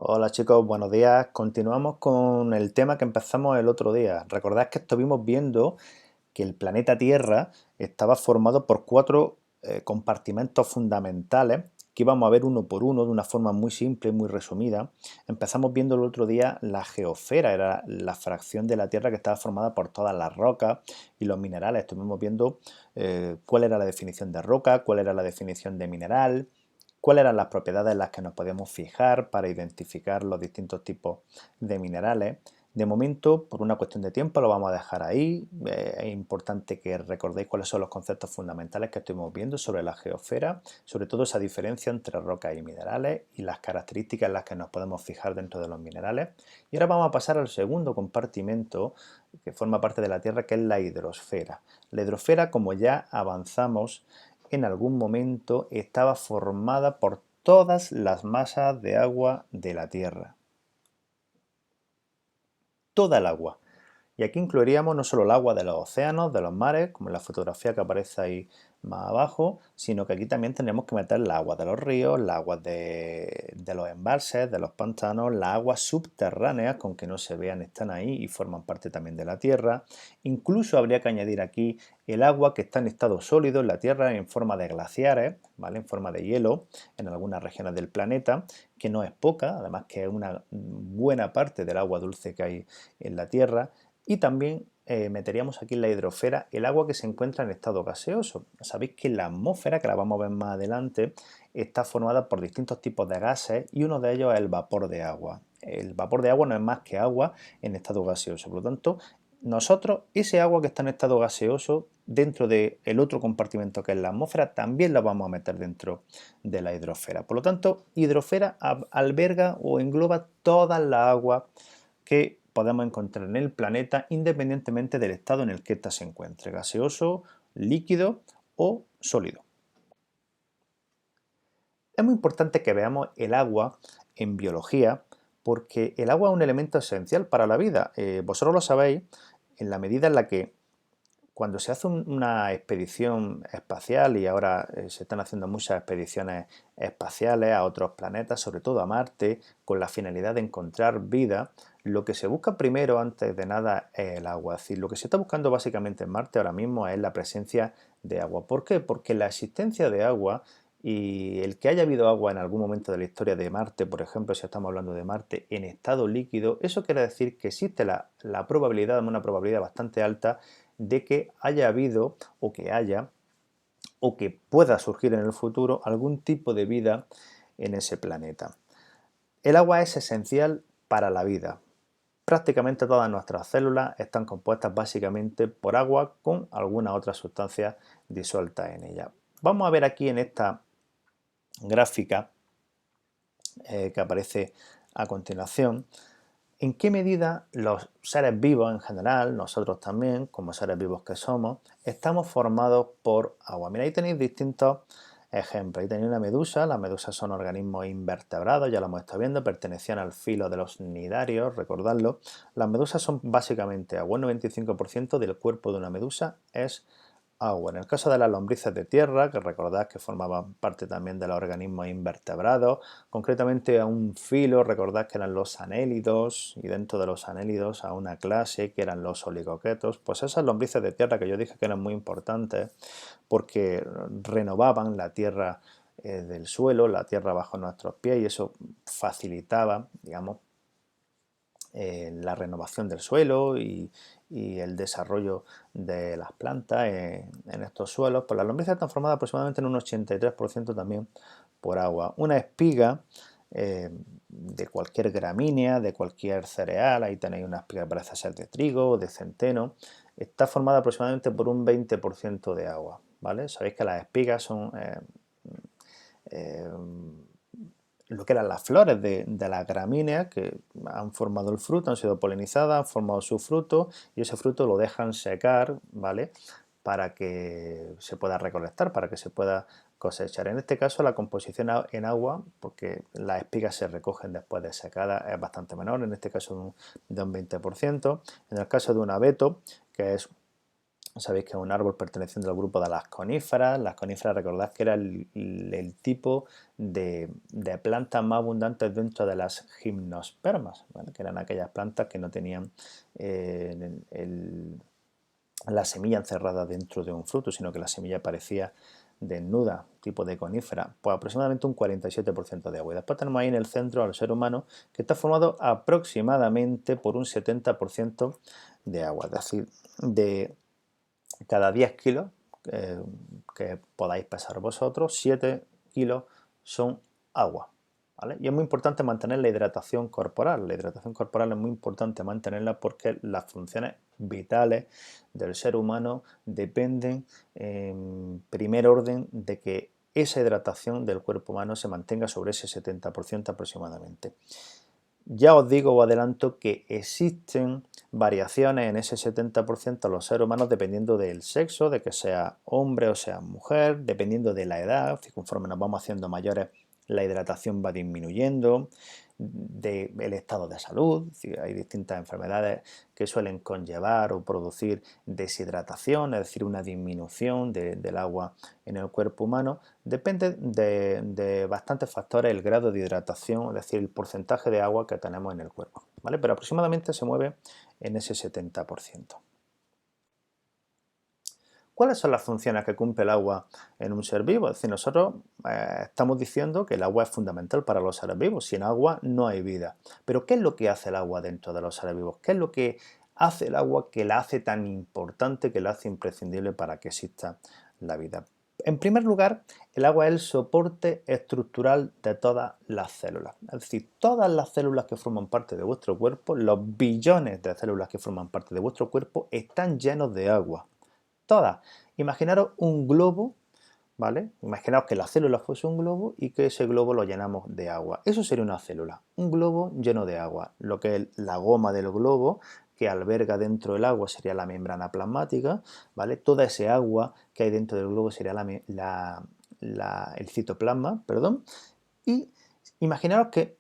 Hola chicos, buenos días. Continuamos con el tema que empezamos el otro día. Recordad que estuvimos viendo que el planeta Tierra estaba formado por cuatro compartimentos fundamentales que íbamos a ver uno por uno de una forma muy simple, muy resumida. Empezamos viendo el otro día la geosfera, era la fracción de la Tierra que estaba formada por todas las rocas y los minerales. Estuvimos viendo cuál era la definición de roca, cuál era la definición de mineral, cuáles eran las propiedades en las que nos podíamos fijar para identificar los distintos tipos de minerales. De momento, por una cuestión de tiempo, lo vamos a dejar ahí. Es importante que recordéis cuáles son los conceptos fundamentales que estuvimos viendo sobre la geosfera, sobre todo esa diferencia entre rocas y minerales y las características en las que nos podemos fijar dentro de los minerales. Y ahora vamos a pasar al segundo compartimento que forma parte de la Tierra, que es la hidrosfera. La hidrosfera, como ya avanzamos en algún momento, estaba formada por todas las masas de agua de la Tierra. Toda el agua. Y aquí incluiríamos no solo el agua de los océanos, de los mares, como en la fotografía que aparece ahí más abajo, sino que aquí también tendremos que meter el agua de los ríos, las aguas de los embalses, de los pantanos, las aguas subterráneas, que aunque no se vean están ahí y forman parte también de la tierra. Incluso habría que añadir aquí el agua que está en estado sólido en la tierra en forma de glaciares, ¿vale? En forma de hielo en algunas regiones del planeta, que no es poca, además que es una buena parte del agua dulce que hay en la tierra. Y también meteríamos aquí en la hidrosfera el agua que se encuentra en estado gaseoso. Sabéis que la atmósfera, que la vamos a ver más adelante, está formada por distintos tipos de gases y uno de ellos es el vapor de agua. El vapor de agua no es más que agua en estado gaseoso. Por lo tanto, nosotros ese agua que está en estado gaseoso dentro del otro compartimento que es la atmósfera también la vamos a meter dentro de la hidrosfera. Por lo tanto, hidrosfera alberga o engloba toda la agua que podemos encontrar en el planeta independientemente del estado en el que ésta se encuentre, gaseoso, líquido o sólido. Es muy importante que veamos el agua en biología porque el agua es un elemento esencial para la vida. Vosotros lo sabéis en la medida en la que cuando se hace una expedición espacial, y ahora se están haciendo muchas expediciones espaciales a otros planetas, sobre todo a Marte, con la finalidad de encontrar vida, lo que se busca primero, antes de nada, es el agua. Es decir, lo que se está buscando básicamente en Marte ahora mismo es la presencia de agua. ¿Por qué? Porque la existencia de agua y el que haya habido agua en algún momento de la historia de Marte, por ejemplo, si estamos hablando de Marte, en estado líquido, eso quiere decir que existe la probabilidad, una probabilidad bastante alta, de que haya habido o que haya o que pueda surgir en el futuro algún tipo de vida en ese planeta. El agua es esencial para la vida. Prácticamente todas nuestras células están compuestas básicamente por agua con alguna otra sustancia disuelta en ella. Vamos a ver aquí en esta gráfica que aparece a continuación en qué medida los seres vivos en general, nosotros también, como seres vivos que somos, estamos formados por agua. Mira, ahí tenéis distintos ejemplos. Ahí tenéis una medusa. Las medusas son organismos invertebrados, ya lo hemos estado viendo, pertenecían al filo de los cnidarios, recordadlo. Las medusas son básicamente agua. Un 95% del cuerpo de una medusa es agua. En el caso de las lombrices de tierra, que recordad que formaban parte también de los organismos invertebrados, concretamente a un filo, recordad que eran los anélidos, y dentro de los anélidos a una clase que eran los oligoquetos, pues esas lombrices de tierra que yo dije que eran muy importantes porque renovaban la tierra del suelo, la tierra bajo nuestros pies, y eso facilitaba, digamos, la renovación del suelo y el desarrollo de las plantas en estos suelos. Pues las lombrices están formadas aproximadamente en un 83% también por agua. Una espiga de cualquier gramínea, de cualquier cereal, ahí tenéis una espiga que parece ser de trigo o de centeno, está formada aproximadamente por un 20% de agua, ¿vale? Sabéis que las espigas son eh, lo que eran las flores de las gramíneas que han formado el fruto, han sido polinizadas, han formado su fruto y ese fruto lo dejan secar, ¿vale? Para que se pueda recolectar, para que se pueda cosechar. En este caso la composición en agua, porque las espigas se recogen después de secada, es bastante menor, en este caso de un 20%. En el caso de un abeto, que es sabéis que es un árbol perteneciente al grupo de las coníferas. Las coníferas, recordad que era el tipo de plantas más abundantes dentro de las gimnospermas, ¿vale? Que eran aquellas plantas que no tenían la semilla encerrada dentro de un fruto, sino que la semilla parecía desnuda, tipo de conífera, pues aproximadamente un 47% de agua. Y después tenemos ahí en el centro al ser humano, que está formado aproximadamente por un 70% de agua, es decir, de cada 10 kilos que podáis pesar vosotros, 7 kilos son agua. ¿Vale? Y es muy importante mantener la hidratación corporal. La hidratación corporal es muy importante mantenerla porque las funciones vitales del ser humano dependen en primer orden de que esa hidratación del cuerpo humano se mantenga sobre ese 70% aproximadamente. Ya os digo o adelanto que existen variaciones en ese 70% de los seres humanos dependiendo del sexo, de que sea hombre o sea mujer, dependiendo de la edad, conforme nos vamos haciendo mayores la hidratación va disminuyendo, del estado de salud, hay distintas enfermedades que suelen conllevar o producir deshidratación, es decir, una disminución del agua en el cuerpo humano. Depende de bastantes factores el grado de hidratación, es decir, el porcentaje de agua que tenemos en el cuerpo, ¿vale? Pero aproximadamente se mueve en ese 70%. ¿Cuáles son las funciones que cumple el agua en un ser vivo? Es decir, nosotros estamos diciendo que el agua es fundamental para los seres vivos. Sin agua no hay vida. Pero ¿qué es lo que hace el agua dentro de los seres vivos? ¿Qué es lo que hace el agua que la hace tan importante, que la hace imprescindible para que exista la vida? En primer lugar, el agua es el soporte estructural de todas las células. Es decir, todas las células que forman parte de vuestro cuerpo, los billones de células que forman parte de vuestro cuerpo, están llenos de agua. Todas. Imaginaros un globo, ¿vale? Imaginaos que la célula fuese un globo y que ese globo lo llenamos de agua. Eso sería una célula, un globo lleno de agua. Lo que es la goma del globo, que alberga dentro del agua, sería la membrana plasmática, ¿vale? Toda ese agua que hay dentro del globo sería el citoplasma, perdón. Y imaginaros que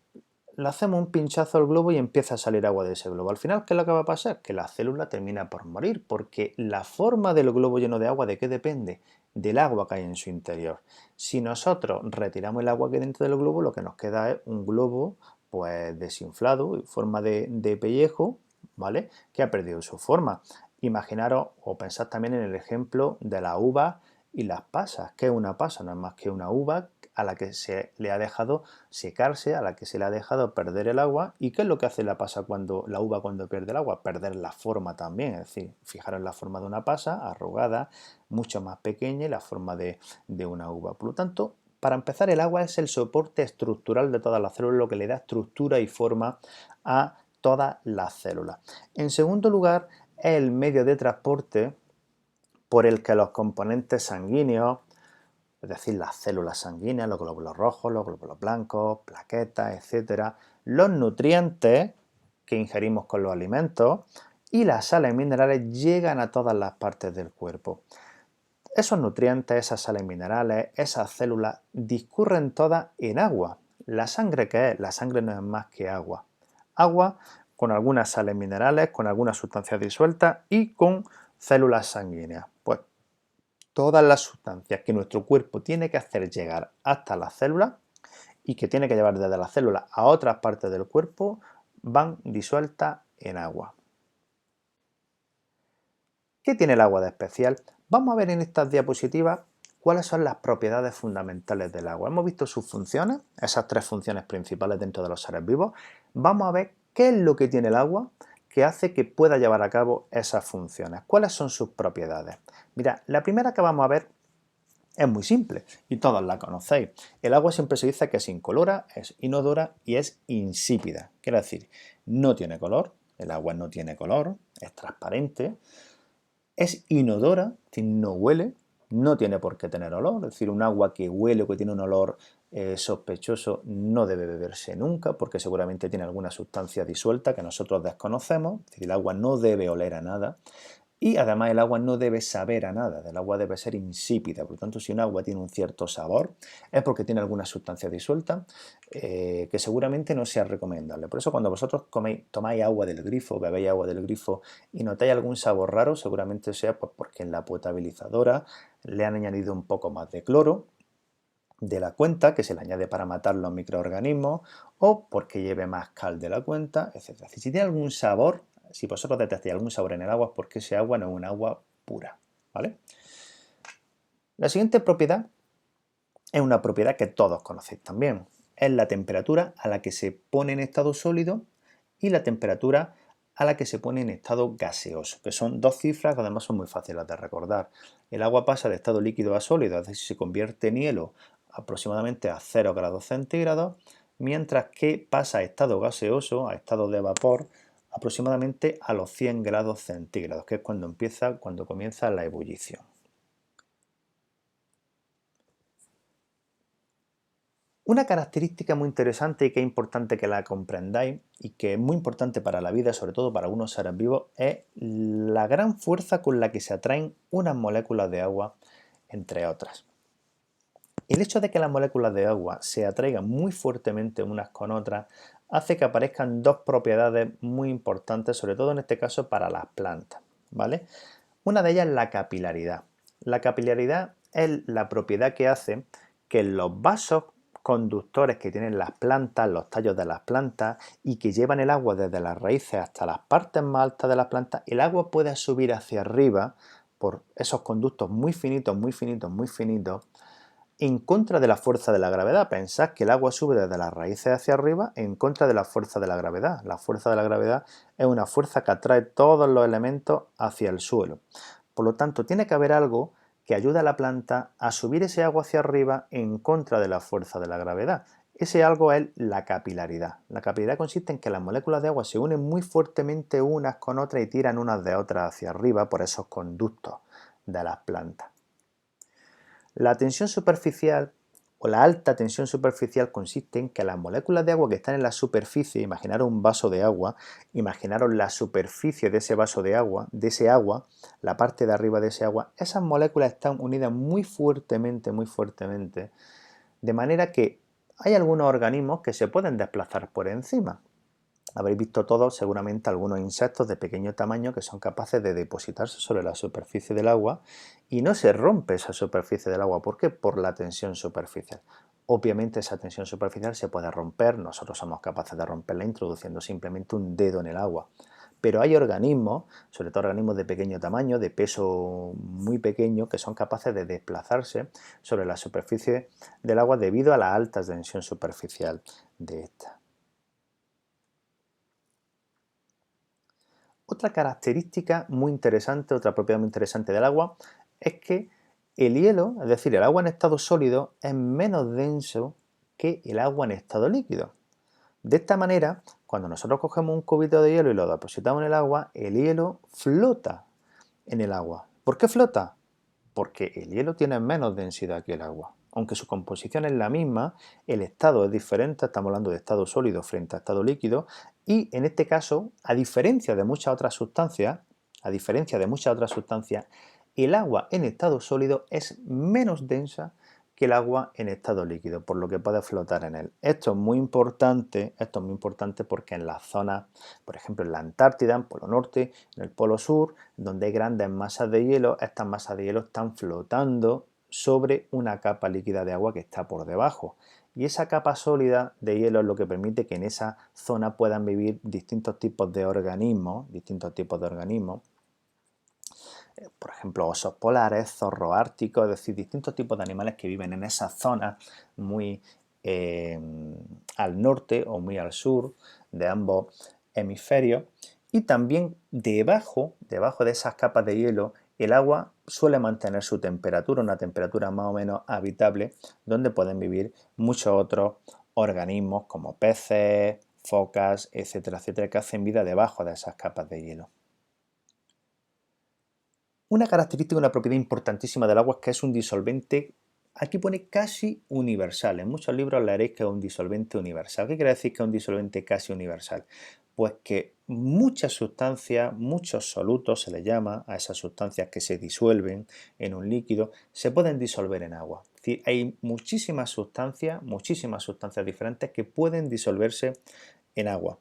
le hacemos un pinchazo al globo y empieza a salir agua de ese globo. Al final, ¿qué es lo que va a pasar? Que la célula termina por morir, porque la forma del globo lleno de agua, ¿de qué depende? Del agua que hay en su interior. Si nosotros retiramos el agua que hay dentro del globo, lo que nos queda es un globo pues desinflado, en forma de pellejo, ¿vale? Que ha perdido su forma. Imaginaros o pensad también en el ejemplo de la uva y las pasas. ¿Qué es una pasa? No es más que una uva a la que se le ha dejado secarse, a la que se le ha dejado perder el agua. ¿Y qué es lo que hace la uva cuando pierde el agua? Perder la forma también, es decir, fijaros la forma de una pasa, arrugada, mucho más pequeña y la forma de una uva. Por lo tanto, para empezar, el agua es el soporte estructural de todas las células, lo que le da estructura y forma a todas las células. En segundo lugar, es el medio de transporte por el que los componentes sanguíneos, es decir, las células sanguíneas, los glóbulos rojos, los glóbulos blancos, plaquetas, etcétera, los nutrientes que ingerimos con los alimentos y las sales minerales llegan a todas las partes del cuerpo. Esos nutrientes, esas sales minerales, esas células discurren todas en agua. ¿La sangre qué es? La sangre no es más que agua. Agua con algunas sales minerales, con algunas sustancias disueltas y con células sanguíneas. Pues todas las sustancias que nuestro cuerpo tiene que hacer llegar hasta las células y que tiene que llevar desde las células a otras partes del cuerpo van disueltas en agua. ¿Qué tiene el agua de especial? Vamos a ver en estas diapositivas cuáles son las propiedades fundamentales del agua. Hemos visto sus funciones, esas tres funciones principales dentro de los seres vivos. Vamos a ver qué es lo que tiene el agua que hace que pueda llevar a cabo esas funciones. ¿Cuáles son sus propiedades? Mira, la primera que vamos a ver es muy simple y todos la conocéis. El agua siempre se dice que es incolora, es inodora y es insípida. Quiere decir, no tiene color, el agua no tiene color, es transparente, es inodora, es decir, no huele, no tiene por qué tener olor, es decir, un agua que huele o que tiene un olor sospechoso no debe beberse nunca porque seguramente tiene alguna sustancia disuelta que nosotros desconocemos, es decir, el agua no debe oler a nada. Y además el agua no debe saber a nada, el agua debe ser insípida. Por lo tanto, si un agua tiene un cierto sabor, es porque tiene alguna sustancia disuelta que seguramente no sea recomendable. Por eso cuando vosotros tomáis agua del grifo, bebéis agua del grifo y notáis algún sabor raro, seguramente sea pues, porque en la potabilizadora le han añadido un poco más de cloro de la cuenta, que se le añade para matar los microorganismos, o porque lleve más cal de la cuenta, etc. Si tiene algún sabor, si vosotros detectáis algún sabor en el agua, es porque ese agua no es un agua pura, ¿vale? La siguiente propiedad es una propiedad que todos conocéis también. Es la temperatura a la que se pone en estado sólido y la temperatura a la que se pone en estado gaseoso, que son dos cifras que además son muy fáciles de recordar. El agua pasa de estado líquido a sólido, es decir, se convierte en hielo aproximadamente a 0 grados centígrados, mientras que pasa a estado gaseoso, a estado de vapor, aproximadamente a los 100 grados centígrados, que es cuando comienza la ebullición. Una característica muy interesante y que es importante que la comprendáis y que es muy importante para la vida, sobre todo para algunos seres vivos, es la gran fuerza con la que se atraen unas moléculas de agua entre otras. El hecho de que las moléculas de agua se atraigan muy fuertemente unas con otras hace que aparezcan dos propiedades muy importantes, sobre todo en este caso para las plantas, ¿vale? Una de ellas es la capilaridad. La capilaridad es la propiedad que hace que los vasos conductores que tienen las plantas, los tallos de las plantas y que llevan el agua desde las raíces hasta las partes más altas de las plantas, el agua pueda subir hacia arriba por esos conductos muy finitos, muy finitos, muy finitos, en contra de la fuerza de la gravedad. Pensad que el agua sube desde las raíces hacia arriba en contra de la fuerza de la gravedad. La fuerza de la gravedad es una fuerza que atrae todos los elementos hacia el suelo. Por lo tanto, tiene que haber algo que ayude a la planta a subir ese agua hacia arriba en contra de la fuerza de la gravedad. Ese algo es la capilaridad. La capilaridad consiste en que las moléculas de agua se unen muy fuertemente unas con otras y tiran unas de otras hacia arriba por esos conductos de las plantas. La tensión superficial o la alta tensión superficial consiste en que las moléculas de agua que están en la superficie, imaginaros un vaso de agua, imaginaros la superficie de ese vaso de ese agua, la parte de arriba de ese agua, esas moléculas están unidas muy fuertemente, de manera que hay algunos organismos que se pueden desplazar por encima. Habréis visto todos seguramente algunos insectos de pequeño tamaño que son capaces de depositarse sobre la superficie del agua y no se rompe esa superficie del agua. ¿Por qué? Por la tensión superficial. Obviamente esa tensión superficial se puede romper, nosotros somos capaces de romperla introduciendo simplemente un dedo en el agua. Pero hay organismos, sobre todo organismos de pequeño tamaño, de peso muy pequeño, que son capaces de desplazarse sobre la superficie del agua debido a la alta tensión superficial de esta. Otra característica muy interesante, otra propiedad muy interesante del agua, es que el hielo, es decir, el agua en estado sólido, es menos denso que el agua en estado líquido. De esta manera, cuando nosotros cogemos un cubito de hielo y lo depositamos en el agua, el hielo flota en el agua. ¿Por qué flota? Porque el hielo tiene menos densidad que el agua. Aunque su composición es la misma, el estado es diferente, estamos hablando de estado sólido frente a estado líquido, y en este caso, a diferencia de muchas otras sustancias, el agua en estado sólido es menos densa que el agua en estado líquido, por lo que puede flotar en él. Esto es muy importante porque en las zonas, por ejemplo en la Antártida, en Polo Norte, en el Polo Sur, donde hay grandes masas de hielo, estas masas de hielo están flotando sobre una capa líquida de agua que está por debajo. Y esa capa sólida de hielo es lo que permite que en esa zona puedan vivir distintos tipos de organismos, por ejemplo, osos polares, zorros árticos, es decir, distintos tipos de animales que viven en esas zonas muy al norte o muy al sur de ambos hemisferios. Y también debajo de esas capas de hielo, el agua suele mantener su temperatura, una temperatura más o menos habitable, donde pueden vivir muchos otros organismos como peces, focas, etcétera, etcétera, que hacen vida debajo de esas capas de hielo. Una característica, una propiedad importantísima del agua es que es un disolvente Aquí pone casi universal. En muchos libros leeréis que es un disolvente universal. ¿Qué quiere decir que es un disolvente casi universal? Pues que muchas sustancias, muchos solutos se le llama a esas sustancias que se disuelven en un líquido, se pueden disolver en agua. Es decir, hay muchísimas sustancias diferentes que pueden disolverse en agua.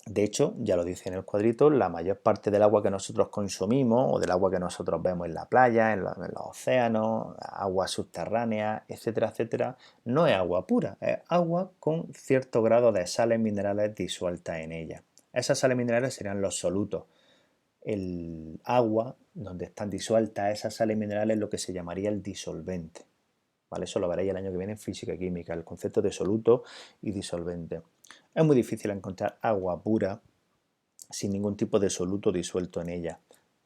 De hecho, ya lo dice en el cuadrito, la mayor parte del agua que nosotros consumimos o del agua que nosotros vemos en la playa, en los océanos, agua subterránea, etcétera, etcétera, no es agua pura, es agua con cierto grado de sales minerales disueltas en ella. Esas sales minerales serían los solutos. El agua donde están disueltas esas sales minerales es lo que se llamaría el disolvente. ¿Vale? Eso lo veréis el año que viene en física y química, el concepto de soluto y disolvente. Es muy difícil encontrar agua pura sin ningún tipo de soluto disuelto en ella.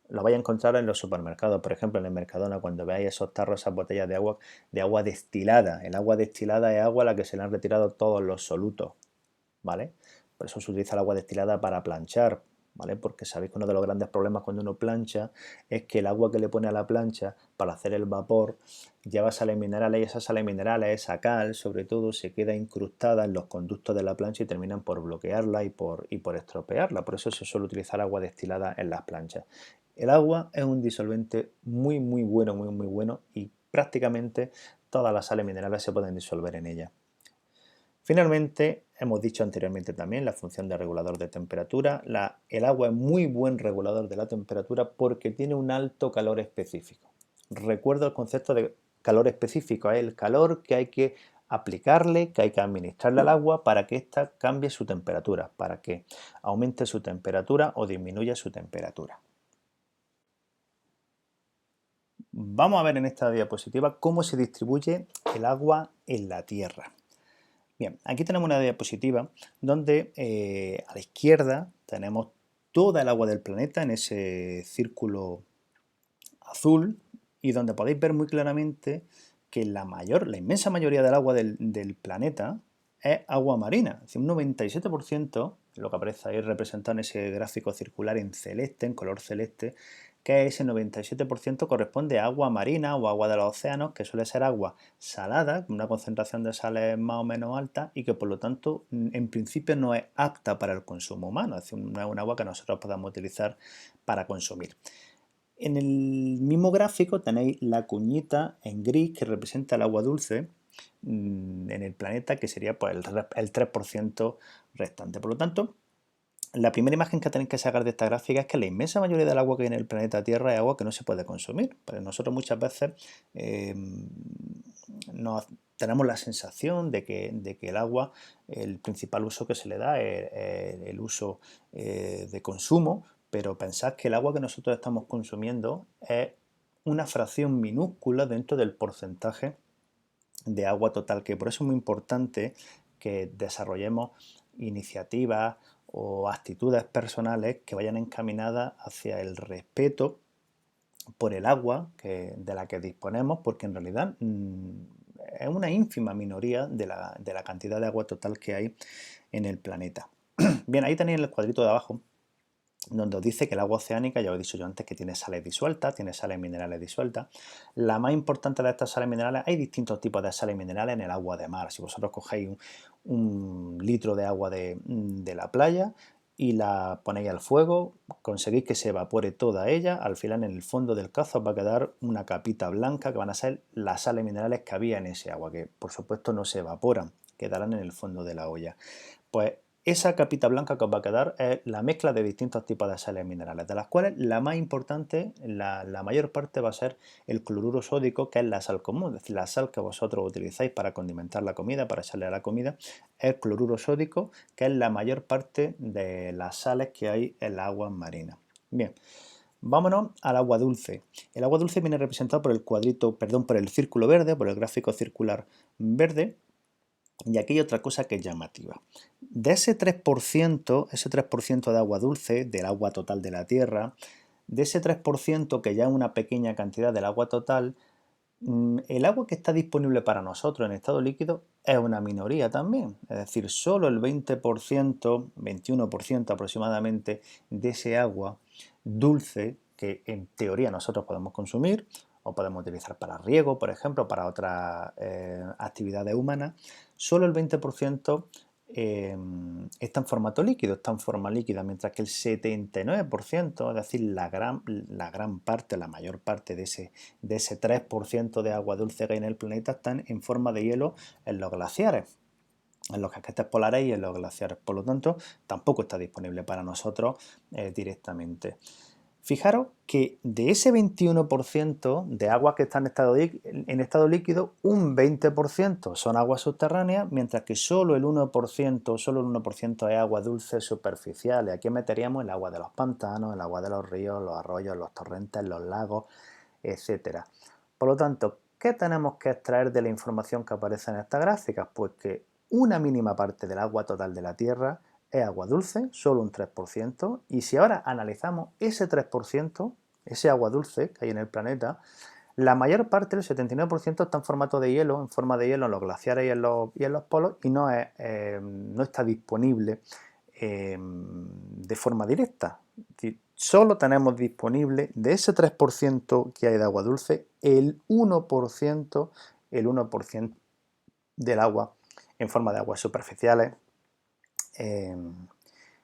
Lo vais a encontrar en los supermercados, por ejemplo en el Mercadona, cuando veáis esos tarros, esas botellas de agua destilada. El agua destilada es agua a la que se le han retirado todos los solutos, ¿vale? Por eso se utiliza el agua destilada para planchar, ¿vale? Porque sabéis que uno de los grandes problemas cuando uno plancha es que el agua que le pone a la plancha para hacer el vapor lleva sales minerales y esas sales minerales, esa cal sobre todo, se queda incrustada en los conductos de la plancha y terminan por bloquearla y por estropearla. Por eso se suele utilizar agua destilada en las planchas. El agua es un disolvente muy bueno, muy bueno y prácticamente todas las sales minerales se pueden disolver en ella. Finalmente, hemos dicho anteriormente también la función de regulador de temperatura. El agua es muy buen regulador de la temperatura porque tiene un alto calor específico. Recuerdo el concepto de calor específico, es el calor que hay que aplicarle, que hay que administrarle al agua para que ésta cambie su temperatura, para que aumente su temperatura o disminuya su temperatura. Vamos a ver en esta diapositiva cómo se distribuye el agua en la Tierra. Bien, aquí tenemos una diapositiva donde a la izquierda tenemos toda el agua del planeta en ese círculo azul y donde podéis ver muy claramente que la inmensa mayoría del agua del planeta es agua marina. Es decir, un 97%, lo que aparece ahí representado en ese gráfico circular en celeste, en color celeste, que ese 97% corresponde a agua marina o agua de los océanos, que suele ser agua salada, con una concentración de sales más o menos alta y que por lo tanto en principio no es apta para el consumo humano, es decir, no es un agua que nosotros podamos utilizar para consumir. En el mismo gráfico tenéis la cuñita en gris que representa el agua dulce en el planeta, que sería pues, el 3% restante. Por lo tanto, la primera imagen que tenéis que sacar de esta gráfica es que la inmensa mayoría del agua que hay en el planeta Tierra es agua que no se puede consumir. Pero nosotros muchas veces tenemos la sensación de que el agua, el principal uso que se le da es el uso de consumo, pero pensad que el agua que nosotros estamos consumiendo es una fracción minúscula dentro del porcentaje de agua total, que por eso es muy importante que desarrollemos iniciativas o actitudes personales que vayan encaminadas hacia el respeto por el agua de la que disponemos, porque en realidad es una ínfima minoría de la cantidad de agua total que hay en el planeta. Bien, ahí tenéis el cuadrito de abajo, donde os dice que el agua oceánica, ya os he dicho yo antes, que tiene sales disueltas, tiene sales minerales disueltas. La más importante de estas sales minerales, hay distintos tipos de sales minerales en el agua de mar. Si vosotros cogéis un litro de agua de la playa y la ponéis al fuego, conseguís que se evapore toda ella, al final en el fondo del cazo os va a quedar una capita blanca que van a ser las sales minerales que había en ese agua, que por supuesto no se evaporan, quedarán en el fondo de la olla. Pues esa capita blanca que os va a quedar es la mezcla de distintos tipos de sales minerales, de las cuales la más importante, la mayor parte va a ser el cloruro sódico, que es la sal común, es decir, la sal que vosotros utilizáis para condimentar la comida, para echarle a la comida, es el cloruro sódico, que es la mayor parte de las sales que hay en las aguas marinas. Bien, vámonos al agua dulce. El agua dulce viene representado por por el círculo verde, por el gráfico circular verde. Y aquí hay otra cosa que es llamativa. De ese 3% de agua dulce, del agua total de la Tierra, de ese 3% que ya es una pequeña cantidad del agua total, el agua que está disponible para nosotros en estado líquido es una minoría también. Es decir, solo el 20%, 21% aproximadamente de ese agua dulce que en teoría nosotros podemos consumir, o podemos utilizar para riego, por ejemplo, para otras actividades humanas, solo el 20% está en formato líquido, está en forma líquida, mientras que el 79%, es decir, la gran parte, la mayor parte de ese 3% de agua dulce que hay en el planeta están en forma de hielo en los glaciares, en los casquetes polares y en los glaciares. Por lo tanto, tampoco está disponible para nosotros directamente. Fijaros que de ese 21% de aguas que están en estado líquido, un 20% son aguas subterráneas, mientras que solo el 1% es agua dulce superficial. Y aquí meteríamos el agua de los pantanos, el agua de los ríos, los arroyos, los torrentes, los lagos, etcétera. Por lo tanto, ¿qué tenemos que extraer de la información que aparece en estas gráficas? Pues que una mínima parte del agua total de la Tierra es agua dulce, solo un 3%, y si ahora analizamos ese 3%, ese agua dulce que hay en el planeta, la mayor parte, el 79%, está en formato de hielo, en forma de hielo en los glaciares y en los polos, y no está disponible de forma directa. Es decir, solo tenemos disponible de ese 3% que hay de agua dulce, el 1% del agua en forma de aguas superficiales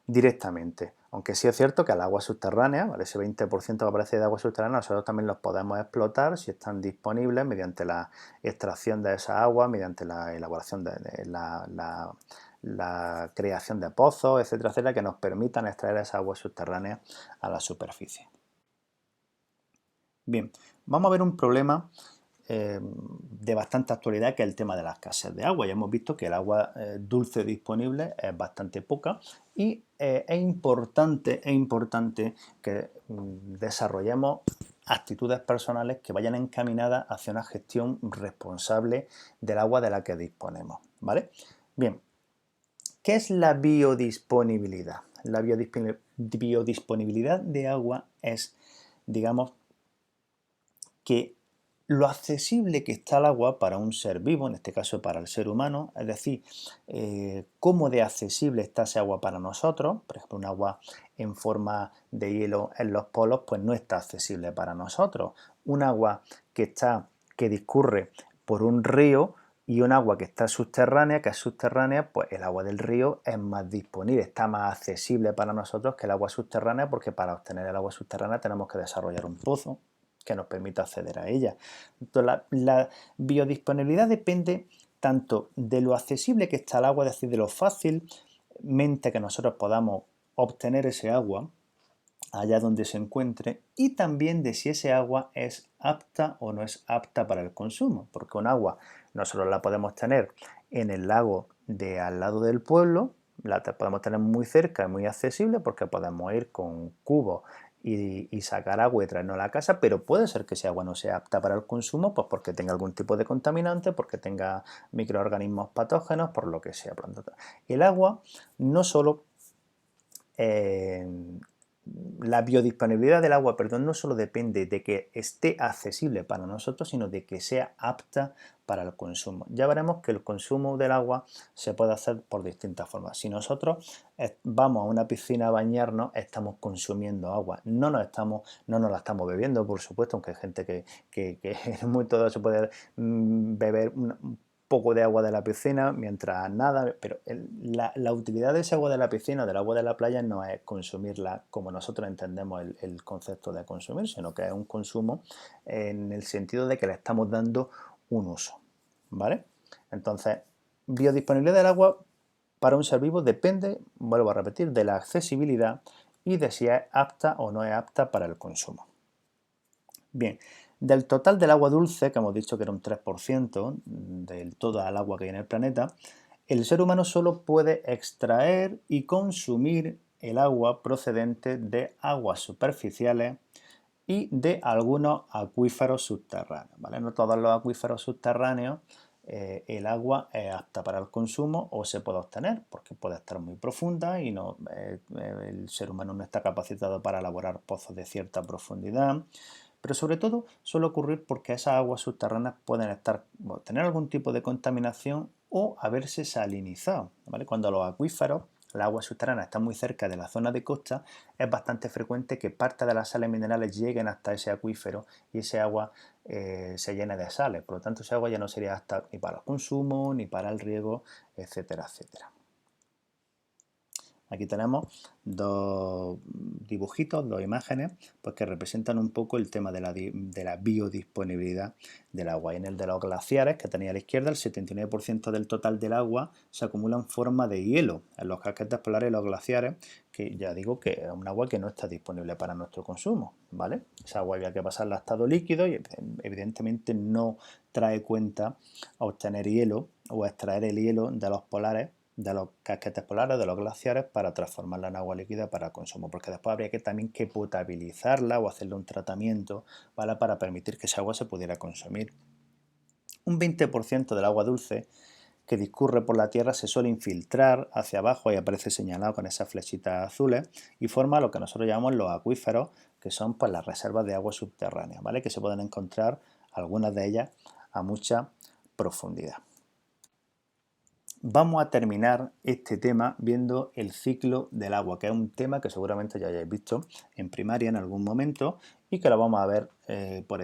directamente. Aunque sí es cierto que al agua subterránea, ¿vale? Ese 20% que aparece de agua subterránea, nosotros también los podemos explotar si están disponibles mediante la extracción de esa agua, mediante la elaboración de la creación de pozos, etcétera, etcétera, que nos permitan extraer esa agua subterránea a la superficie. Bien, vamos a ver un problema de bastante actualidad, que es el tema de la escasez de agua. Ya hemos visto que el agua dulce disponible es bastante poca y es importante que desarrollemos actitudes personales que vayan encaminadas hacia una gestión responsable del agua de la que disponemos, ¿vale? Bien, ¿qué es la biodisponibilidad? La biodisponibilidad de agua es, digamos, que lo accesible que está el agua para un ser vivo, en este caso para el ser humano, es decir, cómo de accesible está ese agua para nosotros. Por ejemplo, un agua en forma de hielo en los polos, pues no está accesible para nosotros. Un agua que discurre por un río y un agua que está subterránea, pues el agua del río es más disponible, está más accesible para nosotros que el agua subterránea, porque para obtener el agua subterránea tenemos que desarrollar un pozo que nos permita acceder a ella. Entonces, la biodisponibilidad depende tanto de lo accesible que está el agua, es decir, de lo fácilmente que nosotros podamos obtener ese agua allá donde se encuentre, y también de si ese agua es apta o no es apta para el consumo, porque un agua nosotros la podemos tener en el lago de al lado del pueblo, la podemos tener muy cerca y muy accesible porque podemos ir con cubos y sacar agua y traernos a la casa, pero puede ser que ese agua no sea apta para el consumo, pues porque tenga algún tipo de contaminante, porque tenga microorganismos patógenos, por lo que sea. El agua no solo la biodisponibilidad del agua, perdón, no solo depende de que esté accesible para nosotros, sino de que sea apta para el consumo. Ya veremos que el consumo del agua se puede hacer por distintas formas. Si nosotros vamos a una piscina a bañarnos, estamos consumiendo agua. No nos la estamos bebiendo, por supuesto, aunque hay gente que muy todo se puede beber un poco de agua de la piscina mientras nada, pero la utilidad de ese agua de la piscina o del agua de la playa no es consumirla como nosotros entendemos el concepto de consumir, sino que es un consumo en el sentido de que le estamos dando un uso, ¿vale? Entonces, biodisponibilidad del agua para un ser vivo depende, vuelvo a repetir, de la accesibilidad y de si es apta o no es apta para el consumo. Bien, del total del agua dulce, que hemos dicho que era un 3% del toda el agua que hay en el planeta, el ser humano solo puede extraer y consumir el agua procedente de aguas superficiales y de algunos acuíferos subterráneos, ¿vale? No todos los acuíferos subterráneos el agua es apta para el consumo o se puede obtener, porque puede estar muy profunda y el ser humano no está capacitado para elaborar pozos de cierta profundidad. Pero sobre todo suele ocurrir porque esas aguas subterráneas pueden tener algún tipo de contaminación o haberse salinizado, ¿vale? Cuando los acuíferos las aguas subterráneas están muy cerca de la zona de costa, es bastante frecuente que parte de las sales minerales lleguen hasta ese acuífero y ese agua se llene de sales. Por lo tanto, ese agua ya no sería apta ni para el consumo, ni para el riego, etcétera, etcétera. Aquí tenemos dos dibujitos, dos imágenes, pues que representan un poco el tema de la biodisponibilidad del agua. Y en el de los glaciares, que tenía a la izquierda, el 79% del total del agua se acumula en forma de hielo en los casquetes polares y los glaciares, que ya digo que es un agua que no está disponible para nuestro consumo, ¿vale? Esa agua había que pasarla a estado líquido y evidentemente no trae cuenta a obtener hielo o a extraer el hielo de los polares, de los casquetes polares, de los glaciares, para transformarla en agua líquida para consumo, porque después habría que también que potabilizarla o hacerle un tratamiento, ¿vale?, para permitir que esa agua se pudiera consumir. Un 20% del agua dulce que discurre por la Tierra se suele infiltrar hacia abajo, ahí aparece señalado con esas flechitas azules, y forma lo que nosotros llamamos los acuíferos, que son pues las reservas de agua subterránea, ¿vale?, que se pueden encontrar algunas de ellas a mucha profundidad. Vamos a terminar este tema viendo el ciclo del agua, que es un tema que seguramente ya hayáis visto en primaria en algún momento y que lo vamos a ver por